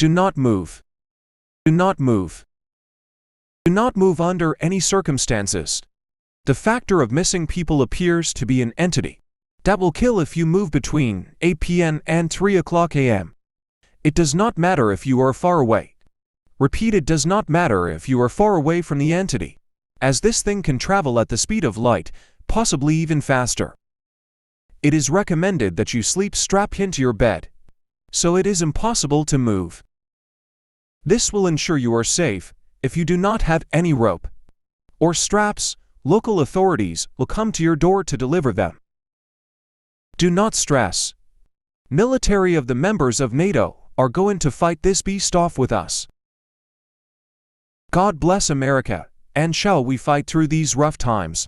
Do not move. Do not move. Do not move under any circumstances. The factor of missing people appears to be an entity that will kill if you move between 8 p.m. and 3 o'clock a.m. It does not matter if you are far away. Repeat, it does not matter if you are far away from the entity, as this thing can travel at the speed of light, possibly even faster. It is recommended that you sleep strapped into your bed, so it is impossible to move. This will ensure you are safe. If you do not have any rope or straps, local authorities will come to your door to deliver them. Do not stress. Military of the members of NATO are going to fight this beast off with us. God bless America, and shall we fight through these rough times.